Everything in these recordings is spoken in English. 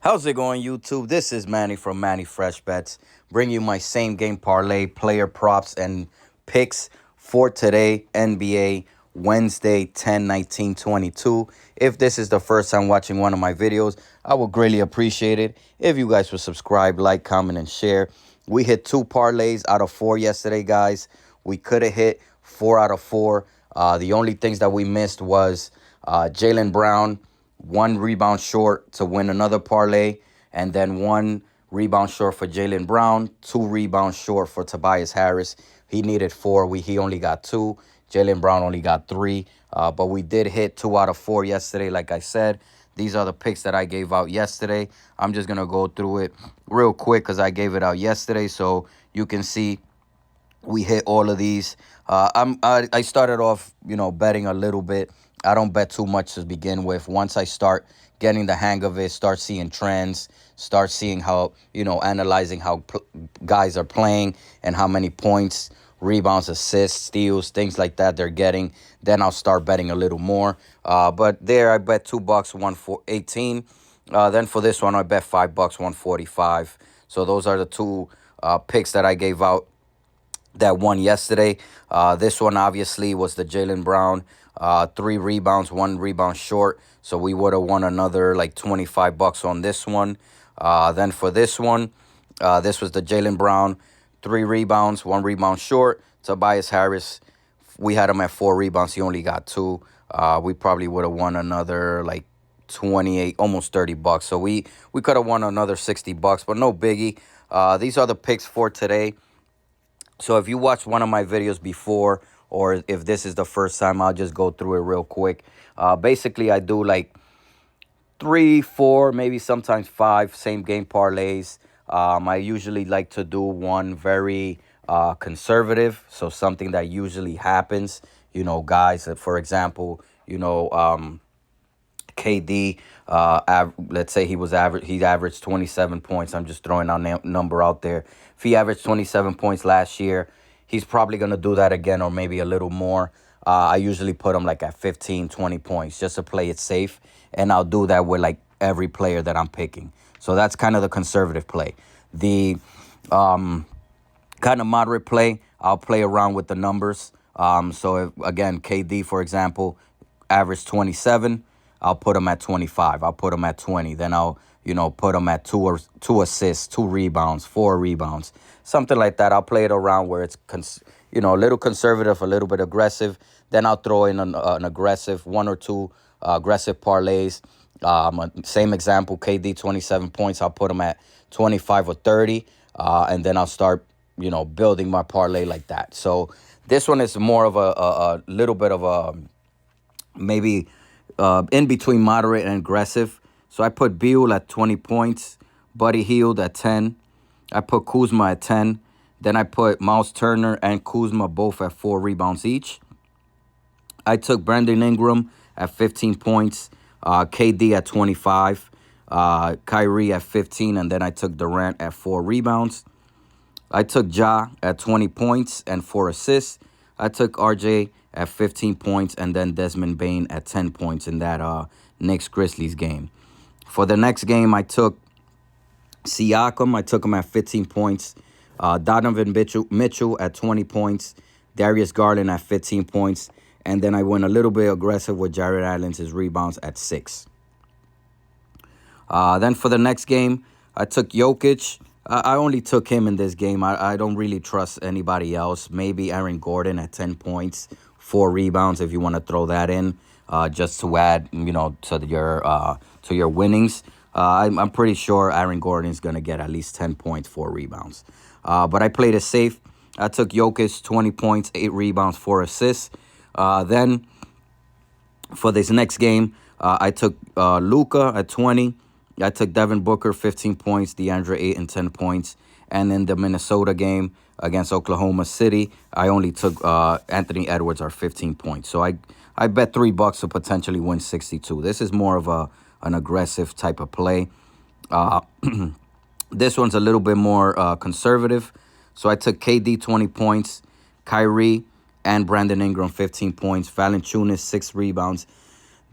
How's it going, YouTube? This is Manny from Manny Fresh Bets, bringing you my same game parlay, player props, and picks for today, NBA, Wednesday, 10/19/22. If this is the first time watching one of my videos, I would greatly appreciate it if you guys would subscribe, like, comment, and share. We hit 2 parlays out of 4 yesterday, guys. We could have hit 4 out of 4. The only things that we missed was Jaylen Brown, 1 rebound short to win another parlay, and then 1 rebound short for Jaylen Brown, 2 rebounds short for Tobias Harris. He needed 4. He only got 2. Jaylen Brown only got 3. But we did hit 2 out of 4 yesterday, like I said. These are the picks that I gave out yesterday. I'm just going to go through it real quick because I gave it out yesterday so you can see we hit all of these. I started off, betting a little bit. I don't bet too much to begin with. Once I start getting the hang of it, start seeing trends, start seeing how, analyzing how guys are playing and how many points, rebounds, assists, steals, things like that they're getting, then I'll start betting a little more. But there I bet $2, 118. Then for this one, I bet $5, 145. So those are the two picks that I gave out that won yesterday. This one obviously was the Jaylen Brown, 3 rebounds, 1 rebound short. So we would have won another like $25 on this one. Then for this one, this was the Jaylen Brown, 3 rebounds, 1 rebound short. Tobias Harris, we had him at 4 rebounds. He only got 2. We probably would have won another like 28, almost $30. So we could have won another $60, but no biggie. These are the picks for today. So if you watched one of my videos before, or if this is the first time, I'll just go through it real quick. Basically, I do like 3, 4, maybe sometimes 5 same game parlays. I usually like to do one very conservative, so something that usually happens. Guys, for example, KD, let's say he averaged 27 points. I'm just throwing a number out there. If he averaged 27 points last year, he's probably going to do that again or maybe a little more. I usually put him like at 15, 20 points just to play it safe. And I'll do that with like every player that I'm picking. So that's kind of the conservative play. The kind of moderate play, I'll play around with the numbers. So if, again, KD, for example, averaged 27. I'll put him at 25. I'll put him at 20. Then I'll, put him at 2 assists, 2 rebounds, 4 rebounds, something like that. I'll play it around where it's, a little conservative, a little bit aggressive. Then I'll throw in an aggressive 1 or 2 aggressive parlays. Same example, KD 27 points. I'll put him at 25 or 30, and then I'll start, building my parlay like that. So this one is more of a little bit of a maybe in between moderate and aggressive. So I put Beal at 20 points, Buddy Hield at 10. I put Kuzma at 10. Then I put Miles Turner and Kuzma both at 4 rebounds each. I took Brandon Ingram at 15 points, KD at 25, Kyrie at 15, and then I took Durant at 4 rebounds. I took Ja at 20 points and 4 assists. I took RJ at 15 points, and then Desmond Bane at 10 points in that Knicks-Grizzlies game. For the next game, I took Siakam. I took him at 15 points. Donovan Mitchell at 20 points. Darius Garland at 15 points. And then I went a little bit aggressive with Jared Allen's rebounds at 6. Then for the next game, I took Jokic. I only took him in this game. I don't really trust anybody else. Maybe Aaron Gordon at 10 points, 4 rebounds if you want to throw that in, just to add, to your winnings. I'm pretty sure Aaron Gordon is going to get at least 10 points, 4 rebounds. But I played it safe. I took Jokic, 20 points, 8 rebounds, 4 assists. Then for this next game, I took Luka at 20. I took Devin Booker, 15 points, DeAndre Ayton, and 10 points. And in the Minnesota game against Oklahoma City, I only took Anthony Edwards at 15 points. So I bet $3 to potentially win 62. This is more of an aggressive type of play. This one's a little bit more conservative. So I took KD 20 points, Kyrie and Brandon Ingram 15 points, Valanciunas 6 rebounds,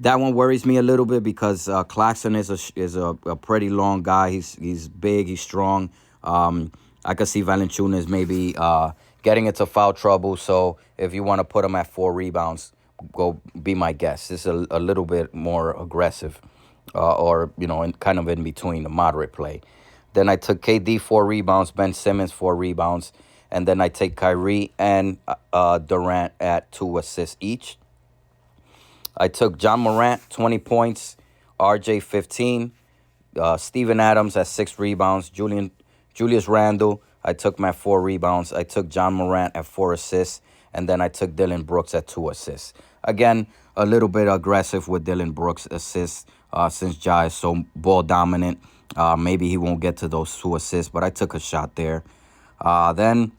That one worries me a little bit because Claxton is a pretty long guy. He's big. He's strong. I could see Valanciunas maybe getting into foul trouble. So if you want to put him at 4 rebounds, go be my guest. This is a little bit more aggressive, or kind of in between the moderate play. Then I took KD 4 rebounds, Ben Simmons 4 rebounds, and then I take Kyrie and Durant at 2 assists each. I took John Morant 20 points, RJ 15, Steven Adams at 6 rebounds, Julius Randle. I took him at 4 rebounds. I took John Morant at 4 assists, and then I took Dylan Brooks at 2 assists. Again, a little bit aggressive with Dylan Brooks assists since Ja is so ball dominant. Maybe he won't get to those 2 assists, but I took a shot there. Then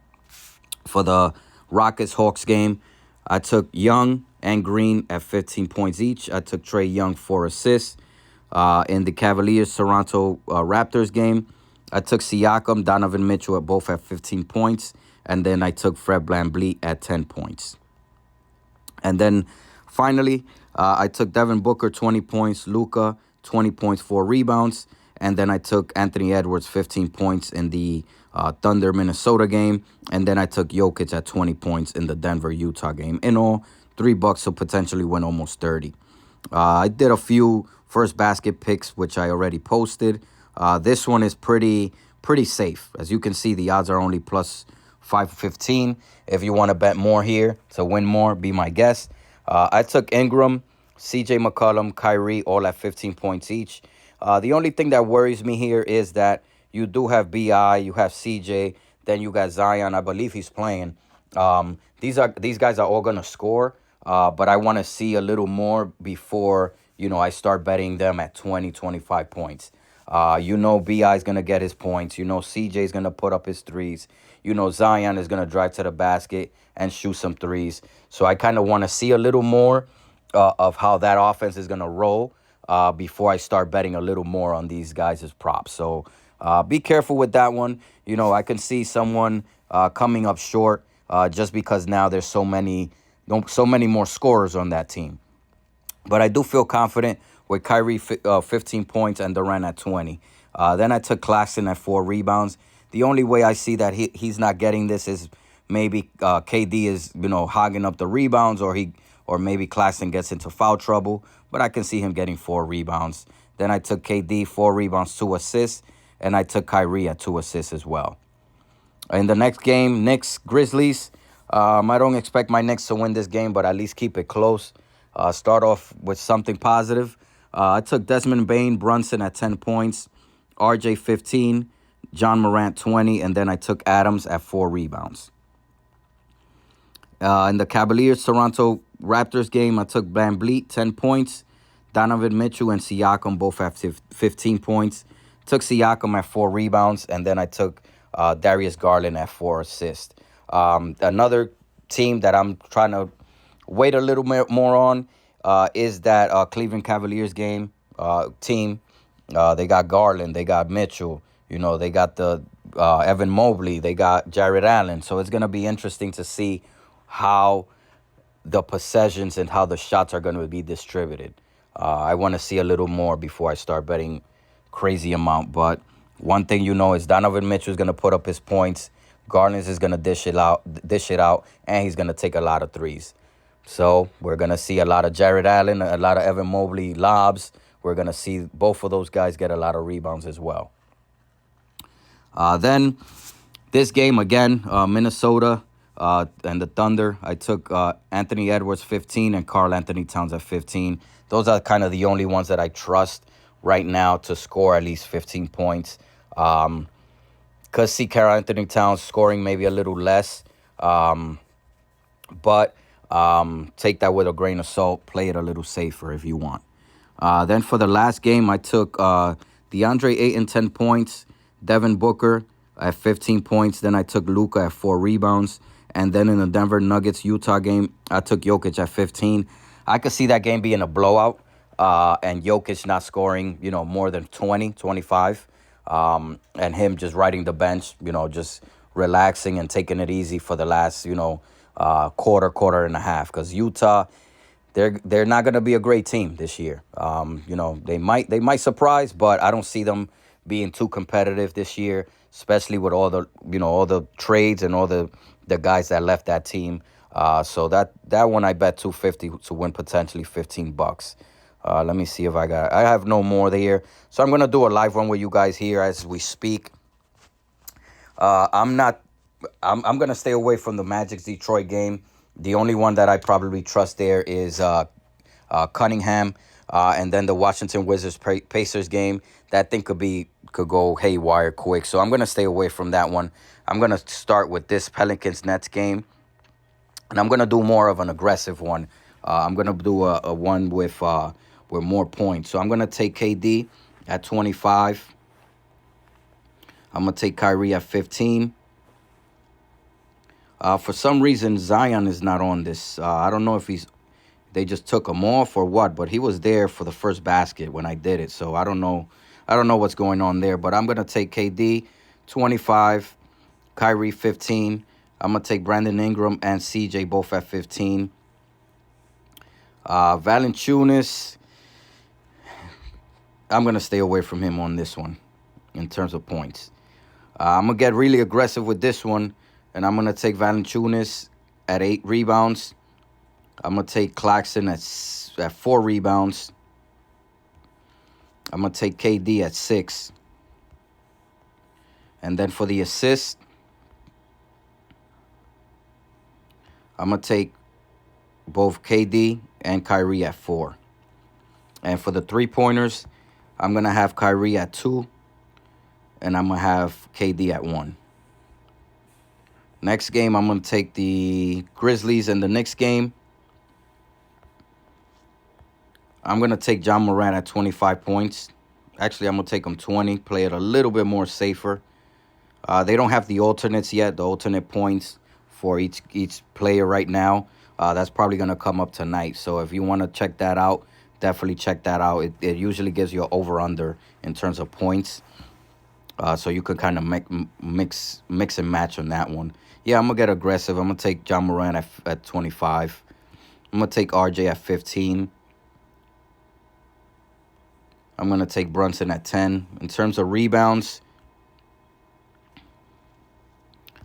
for the Rockets Hawks game, I took Young and Green at 15 points each. I took Trey Young 4 assists. In the Cavaliers Toronto Raptors game, I took Siakam, Donovan Mitchell at both at 15 points. And then I took Fred VanVleet at 10 points. And then finally, I took Devin Booker 20 points, Luka 20 points, 4 rebounds. And then I took Anthony Edwards 15 points in the Thunder Minnesota game. And then I took Jokic at 20 points in the Denver Utah game. In all, $3 to potentially win almost 30. I did a few first basket picks, which I already posted. This one is pretty safe. As you can see, the odds are only plus 515. If you want to bet more here to win more, be my guest. I took Ingram, CJ McCollum, Kyrie, all at 15 points each. The only thing that worries me here is that you do have BI, you have CJ, then you got Zion. I believe he's playing. These guys are all gonna score, but I want to see a little more before I start betting them at 20, 25 points. BI is gonna get his points. CJ is gonna put up his threes. Zion is gonna drive to the basket and shoot some threes. So I kind of want to see a little more of how that offense is gonna roll before I start betting a little more on these guys as props. So be careful with that one. I can see someone coming up short just because now there's so many more scorers on that team. But I do feel confident with Kyrie 15 points and Durant at 20. Then I took Claxton at 4 rebounds. The only way I see that he's not getting this is maybe KD is hogging up the rebounds, or maybe Claxton gets into foul trouble. But I can see him getting 4 rebounds. Then I took KD 4 rebounds, 2 assists, and I took Kyrie at 2 assists as well. In the next game, Knicks Grizzlies. I don't expect my Knicks to win this game, but at least keep it close. Start off with something positive. I took Desmond Bane, Brunson at 10 points, RJ 15, John Morant 20, and then I took Adams at 4 rebounds. In the Cavaliers Toronto Raptors game, I took VanVleet 10 points, Donovan Mitchell and Siakam both at 15 points. Took Siakam at 4 rebounds, and then I took Darius Garland at 4 assists. Another team that I'm trying to wait a little bit more on is that Cleveland Cavaliers team. They got Garland, they got Mitchell, they got the Evan Mobley, they got Jared Allen. So it's going to be interesting to see how the possessions and how the shots are going to be distributed. I want to see a little more before I start betting crazy amount. But one thing is Donovan Mitchell is going to put up his points. Garland is going to dish it out, and he's going to take a lot of threes. So we're going to see a lot of Jared Allen, a lot of Evan Mobley lobs. We're going to see both of those guys get a lot of rebounds as well. Then this game again, Minnesota and the Thunder. I took Anthony Edwards 15 and Karl Anthony Towns at 15. Those are kind of the only ones that I trust right now to score at least 15 points. Could see Karl Anthony Towns scoring maybe a little less. But take that with a grain of salt. Play it a little safer if you want. Then for the last game, I took DeAndre Ayton 10 points, Devin Booker at 15 points. Then I took Luka at 4 rebounds. And then in the Denver Nuggets-Utah game, I took Jokic at 15. I could see that game being a blowout and Jokic not scoring, more than 20, 25. And him just riding the bench, just relaxing and taking it easy for the last, quarter and a half. Because Utah, they're not going to be a great team this year. They might surprise, but I don't see them being too competitive this year, especially with all the trades and all the guys that left that team. So that one I bet 250 to win potentially $15. Let me see if I have no more there. So I'm gonna do a live one with you guys here as we speak. I'm not. I'm gonna stay away from the Magic's Detroit game. The only one that I probably trust there is Cunningham, and then the Washington Wizards Pacers game. That thing could go haywire quick. So I'm gonna stay away from that one. I'm gonna start with this Pelicans Nets game, and I'm gonna do more of an aggressive one. I'm gonna do a one with more points. So I'm gonna take KD at 25. I'm gonna take Kyrie at 15. For some reason, Zion is not on this. I don't know if they just took him off or what, but he was there for the first basket when I did it. So I don't know what's going on there. But I'm gonna take KD 25, Kyrie 15. I'm gonna take Brandon Ingram and CJ both at 15. Valanciunas, I'm gonna stay away from him on this one in terms of points. I'm gonna get really aggressive with this one, and I'm gonna take Valanciunas at 8 rebounds. I'm gonna take Claxton at 4 rebounds. I'm gonna take KD at 6. And then for the assist, I'm gonna take both KD and Kyrie at 4. And for the 3-pointers, I'm gonna have Kyrie at 2, and I'm gonna have KD at 1. Next game, I'm gonna take the Grizzlies and the Knicks game. I'm going to take John Morant at 25 points. Actually, I'm going to take him 20, play it a little bit more safer. They don't have the alternates yet, the alternate points for each player right now. That's probably going to come up tonight. So if you want to check that out, definitely check that out. It usually gives you an over-under in terms of points. So you could kind of mix and match on that one. Yeah, I'm going to get aggressive. I'm going to take John Morant at 25. I'm going to take RJ at 15. I'm going to take Brunson at 10. In terms of rebounds,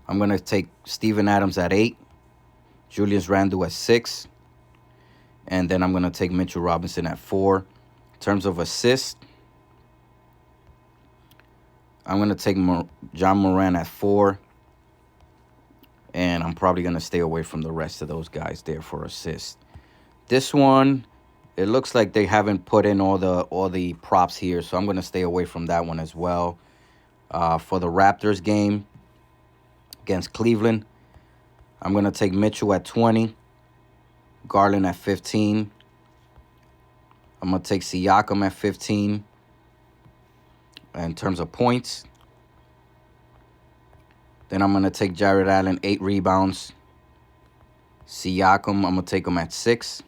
I'm going to take Steven Adams at 8. Julius Randle at 6. And then I'm going to take Mitchell Robinson at 4. In terms of assists, I'm going to take John Moran at 4. And I'm probably going to stay away from the rest of those guys there for assists. This one, it looks like they haven't put in all the props here, so I'm going to stay away from that one as well. For the Raptors game against Cleveland, I'm going to take Mitchell at 20, Garland at 15. I'm going to take Siakam at 15 in terms of points. Then I'm going to take Jared Allen, 8 rebounds. Siakam, I'm going to take him at 6.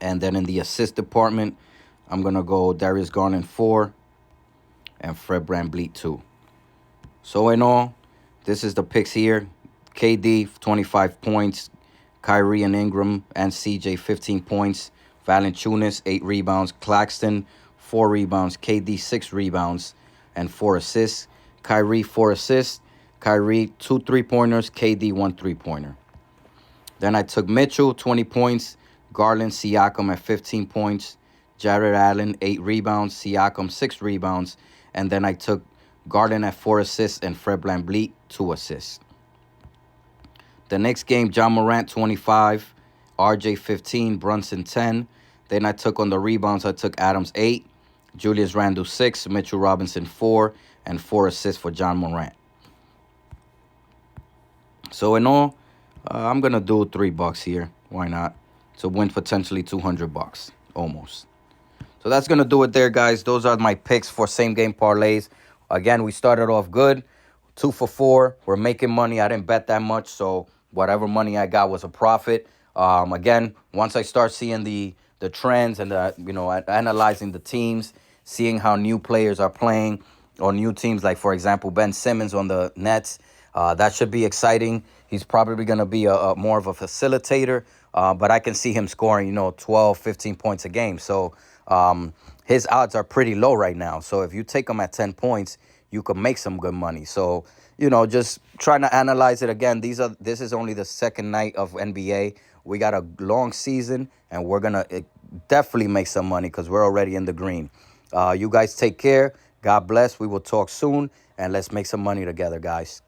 And then in the assist department, I'm going to go Darius Garland 4 and Fred VanVleet 2. So in all, this is the picks here. KD, 25 points. Kyrie and Ingram and CJ, 15 points. Valanciunas, 8 rebounds. Claxton, 4 rebounds. KD, 6 rebounds and 4 assists. Kyrie, 4 assists. Kyrie, 2 3-pointers. KD, 1 3-pointer. Then I took Mitchell, 20 points. Garland, Siakam at 15 points. Jared Allen, 8 rebounds. Siakam, 6 rebounds. And then I took Garland at 4 assists and Fred VanVleet, 2 assists. The next game, John Morant, 25. RJ, 15. Brunson, 10. Then I took on the rebounds, I took Adams, 8. Julius Randle, 6. Mitchell Robinson, 4. And 4 assists for John Morant. So in all, I'm going to do $3 here. Why not? To win potentially $200, almost. So that's going to do it there, guys. Those are my picks for same-game parlays. Again, we started off good, 2 for 4. We're making money. I didn't bet that much, so whatever money I got was a profit. Again, once I start seeing the trends and analyzing the teams, seeing how new players are playing or new teams, like for example Ben Simmons on the Nets, that should be exciting. He's probably going to be a more of a facilitator but I can see him scoring, 12, 15 points a game. So his odds are pretty low right now. So if you take him at 10 points, you could make some good money. So, just trying to analyze it again. This is only the second night of NBA. We got a long season, and we're gonna definitely make some money because we're already in the green. You guys take care. God bless. We will talk soon, and let's make some money together, guys.